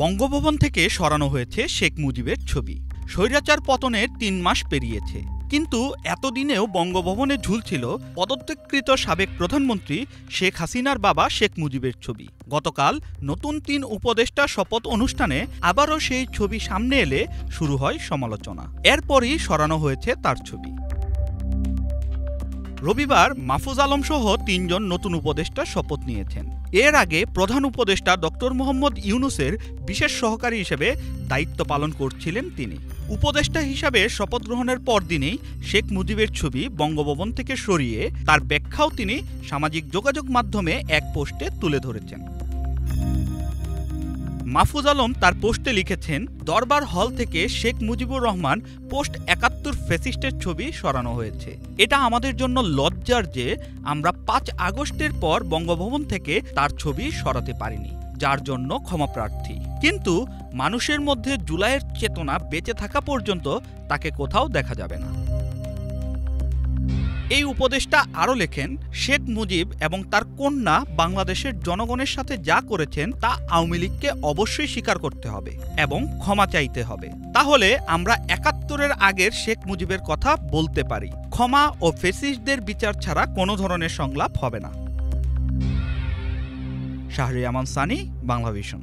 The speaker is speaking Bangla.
বঙ্গভবন থেকে সরানো হয়েছে শেখ মুজিবের ছবি। স্বৈরাচার পতনের ৩ মাস পেরিয়েছে, কিন্তু এতদিনেও বঙ্গভবনে ঝুলছিল পদত্যাগকৃত সাবেক প্রধানমন্ত্রী শেখ হাসিনার বাবা শেখ মুজিবের ছবি। গতকাল নতুন ৩ উপদেষ্টা শপথ অনুষ্ঠানে আবারও সেই ছবি সামনে এলে শুরু হয় সমালোচনা। এরপরই সরানো হয়েছে তার ছবি। রবিবার মাহফুজ আলম সহ ৩ জন নতুন উপদেষ্টা শপথ নিয়েছেন। এর আগে প্রধান উপদেষ্টা ডক্টর মোহাম্মদ ইউনূসের বিশেষ সহকারী হিসেবে দায়িত্ব পালন করছিলেন তিনি। উপদেষ্টা হিসাবে শপথ গ্রহণের পরদিনেই শেখ মুজিবের ছবি বঙ্গভবন থেকে সরিয়ে তার ব্যাখ্যাও তিনি সামাজিক যোগাযোগ মাধ্যমে এক পোস্টে তুলে ধরেছেন। মাহফুজ আলম তার পোস্টে লিখেছেন, দরবার হল থেকে শেখ মুজিবুর রহমান পোস্ট ৭১ ফ্যাসিস্টের ছবি সরানো হয়েছে। এটা আমাদের জন্য লজ্জার যে আমরা ৫ আগস্টের পর বঙ্গভবন থেকে তার ছবি সরাতে পারিনি, যার জন্য ক্ষমাপ্রার্থী। কিন্তু মানুষের মধ্যে জুলাইয়ের চেতনা বেঁচে থাকা পর্যন্ত তাকে কোথাও দেখা যাবে না। এই উপদেষ্টা আরও লেখেন, শেখ মুজিব এবং তার কন্যা বাংলাদেশের জনগণের সাথে যা করেছেন তা আওয়ামী লীগকে অবশ্যই স্বীকার করতে হবে এবং ক্ষমা চাইতে হবে। তাহলে আমরা ৭১-এর আগের শেখ মুজিবের কথা বলতে পারি। ক্ষমা ও ফ্যাসিস্টদের বিচার ছাড়া কোনো ধরনের সংলাপ হবে না। শাহরিয়ার আমান সানি, বাংলাভিশন।